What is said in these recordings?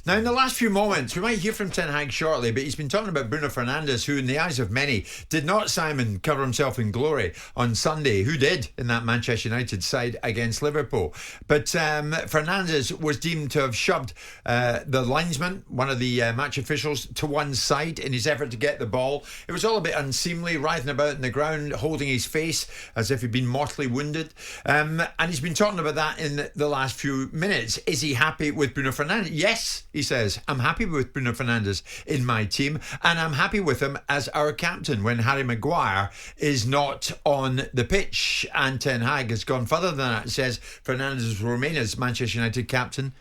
Now, in the last few moments, we might hear from Ten Hag shortly, but he's been talking about Bruno Fernandes, who, in the eyes of many, did not, Simon, cover himself in glory on Sunday. Who did in that Manchester United side against Liverpool? But Fernandes was deemed to have shoved the linesman, one of the match officials, to one side in his effort to get the ball. It was all a bit unseemly, writhing about in the ground, holding his face as if he'd been mortally wounded. And he's been talking about that in the last few minutes. Is he happy with Bruno Fernandes? Yes, he says, I'm happy with Bruno Fernandes in my team, and I'm happy with him as our captain when Harry Maguire is not on the pitch. And Ten Hag has gone further than that and says Fernandes will remain as Manchester United captain,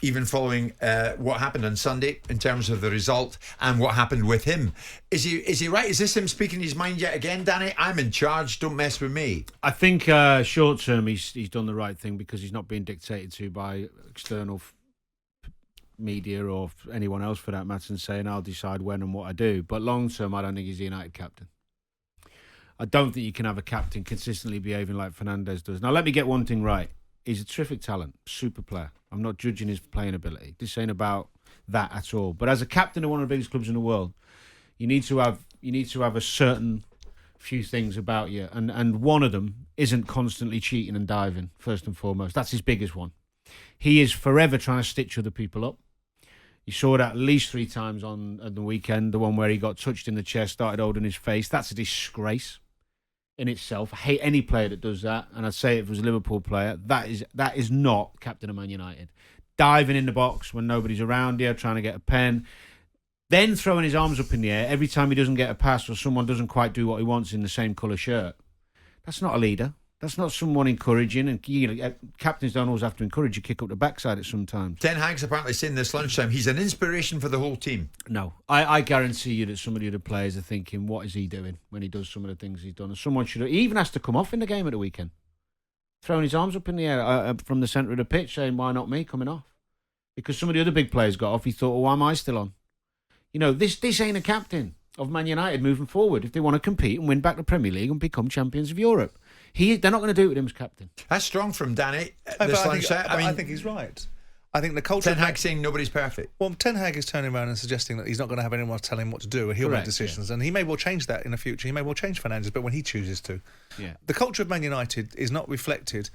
even following what happened on Sunday in terms of the result and what happened with him. Is he right? Is this him speaking his mind yet again, Danny? I'm in charge, don't mess with me. I think short term he's done the right thing because he's not being dictated to by external media or anyone else for that matter and saying I'll decide when and what I do. But long term, I don't think he's the United captain. I don't think you can have a captain consistently behaving like Fernandes does. Now, let me get one thing right. He's a terrific talent, super player. I'm not judging his playing ability. This ain't about that at all. But as a captain of one of the biggest clubs in the world, you need to have a certain few things about you, and one of them isn't constantly cheating and diving. First and foremost, that's his biggest one. He is forever trying to stitch other people up. You saw that at least 3 times on the weekend. The one where he got touched in the chest, started holding his face. That's a disgrace in itself. I hate any player that does that, and I'd say if it was a Liverpool player, that is not captain of Man United. Diving in the box when nobody's around you, trying to get a pen, then throwing his arms up in the air every time he doesn't get a pass or someone doesn't quite do what he wants in the same colour shirt. That's not a leader. That's not someone encouraging, and captains don't always have to encourage you, kick up the backside at some times. Ten Hag's apparently saying this lunchtime he's an inspiration for the whole team. No, I guarantee you that some of the other players are thinking, what is he doing when he does some of the things he's done? And someone should have, he even has to come off in the game at the weekend, throwing his arms up in the air from the centre of the pitch, saying, why not me coming off? Because some of the other big players got off, he thought, well, why am I still on? You know, this ain't a captain of Man United moving forward if they want to compete and win back the Premier League and become champions of Europe. They're not going to do it with him as captain. That's strong from Danny. I think he's right. I think the culture. Ten Hag saying nobody's perfect. Well, Ten Hag is turning around and suggesting that he's not going to have anyone tell him what to do, and he'll make decisions. Yeah. And he may well change that in the future. He may well change Fernandes, but when he chooses to. Yeah. The culture of Man United is not reflected.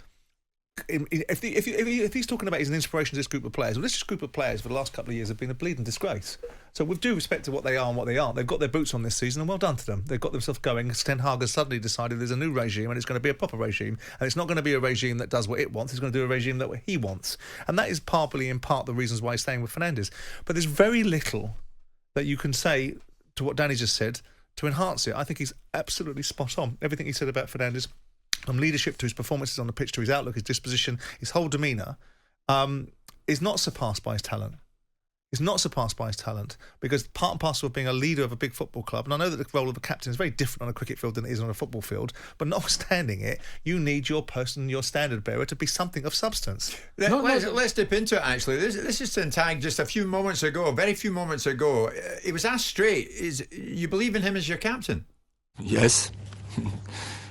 If he's talking about he's an inspiration to this group of players, well, this group of players for the last couple of years have been a bleeding disgrace. So with due respect to what they are and what they aren't, they've got their boots on this season, and well done to them. They've got themselves going. Ten Hag has suddenly decided there's a new regime and it's going to be a proper regime, and it's not going to be a regime that does what it wants. It's going to do a regime that what he wants, and that is partly in part the reasons why he's staying with Fernandes. But there's very little that you can say to what Danny just said to enhance it. I think he's absolutely spot on. Everything he said about Fernandes, from leadership to his performances on the pitch to his outlook, his disposition, his whole demeanour, is not surpassed by his talent. Is not surpassed by his talent, because part and parcel of being a leader of a big football club, and I know that the role of a captain is very different on a cricket field than it is on a football field, but notwithstanding it, you need your person, your standard bearer, to be something of substance. Let's dip into it, actually. This is Ten Hag just a few moments ago, very few moments ago. He was asked straight, you believe in him as your captain? Yes.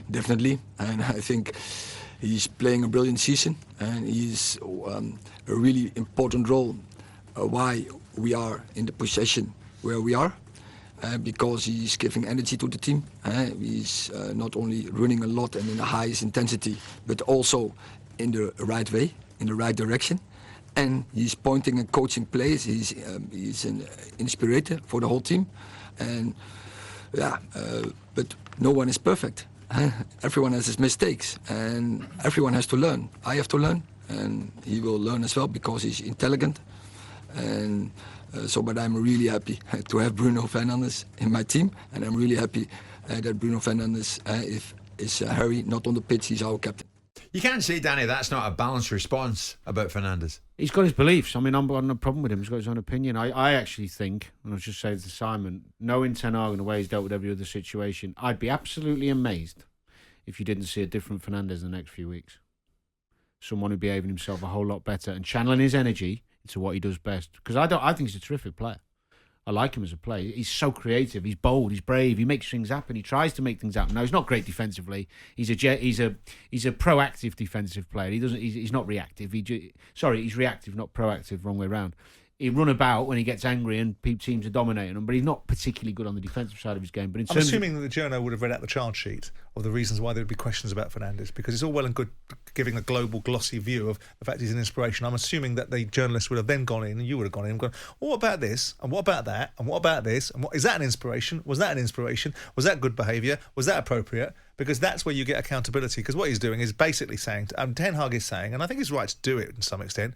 Definitely, and I think he's playing a brilliant season, and he's a really important role why we are in the position where we are, because he's giving energy to the team. He's not only running a lot and in the highest intensity, but also in the right way, in the right direction, and he's pointing and coaching players. He's an inspirator for the whole team, and but no one is perfect. Everyone has his mistakes, and everyone has to learn. I have to learn, and he will learn as well because he's intelligent. And but I'm really happy to have Bruno Fernandes in my team, and I'm really happy that Bruno Fernandes is Harry, not on the pitch, he's our captain. You can't say, Danny, that's not a balanced response about Fernandes. He's got his beliefs. I mean, I've got no problem with him. He's got his own opinion. I actually think, and I'll just say to Simon, knowing Ten Hag and the way he's dealt with every other situation, I'd be absolutely amazed if you didn't see a different Fernandes in the next few weeks. Someone who's behaving himself a whole lot better and channeling his energy into what he does best. Because I think he's a terrific player. I like him as a player. He's so creative. He's bold. He's brave. He makes things happen. He tries to make things happen. Now, he's not great defensively. He's a proactive defensive player. He's not reactive. He's reactive, not proactive. Wrong way around. He'd run about when he gets angry and teams are dominating him, but he's not particularly good on the defensive side of his game. But I'm assuming that the journo would have read out the charge sheet of the reasons why there would be questions about Fernandes, because it's all well and good giving a global, glossy view of the fact he's an inspiration. I'm assuming that the journalist would have then gone in, and you would have gone in and gone, well, what about this? And what about that? And what about this? And is that an inspiration? Was that an inspiration? Was that good behaviour? Was that appropriate? Because that's where you get accountability. Because what he's doing is basically saying, Ten Hag is saying, and I think he's right to do it to some extent,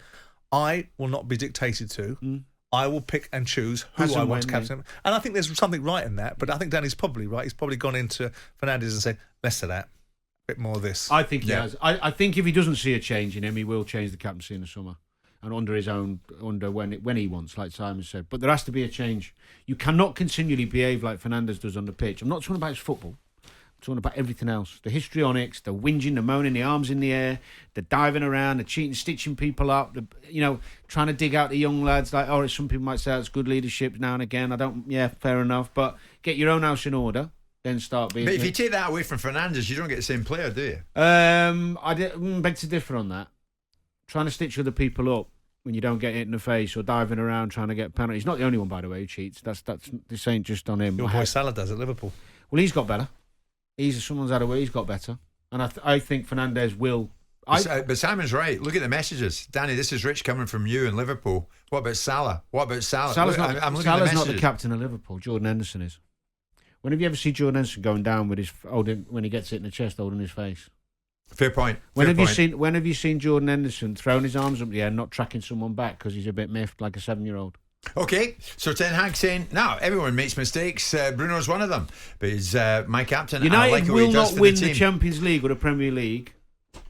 I will not be dictated to. I will pick and choose who I want to captain. And I think there's something right in that, but I think Danny's probably right. He's probably gone into Fernandes and said, less of that, a bit more of this. I think he has. I think if he doesn't see a change in him, he will change the captaincy in the summer. And under when he wants, like Simon said. But there has to be a change. You cannot continually behave like Fernandes does on the pitch. I'm not talking about his football. I'm talking about everything else. The histrionics, the whinging, the moaning, the arms in the air, the diving around, the cheating, stitching people up, trying to dig out the young lads. Like, some people might say that's good leadership now and again. Fair enough. But get your own house in order, then start being... But if you take that away from Fernandes, you don't get the same player, do you? I beg to differ on that. Trying to stitch other people up when you don't get hit in the face or diving around trying to get a penalty. He's not the only one, by the way, who cheats. This ain't just on him. Your boy Salah does at Liverpool. Well, he's got better. Someone's had a way. He's got better, and I think Fernandes will. But Simon's right. Look at the messages, Danny. This is rich coming from you in Liverpool. What about Salah? Salah's not the captain of Liverpool. Jordan Henderson is. When have you ever seen Jordan Henderson going down with when he gets it in the chest, holding his face? Fair point. When have you seen Jordan Henderson throwing his arms up in the air and not tracking someone back because he's a bit miffed like a 7-year-old? Okay, so Ten Hag saying, now everyone makes mistakes. Bruno's one of them, but he's my captain. United like will not win the Champions League or the Premier League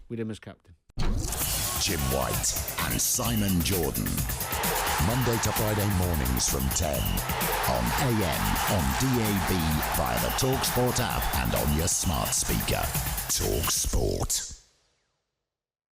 with him as captain. Jim White and Simon Jordan, Monday to Friday mornings from 10 on AM, on DAB, via the talkSPORT app and on your smart speaker. talkSPORT.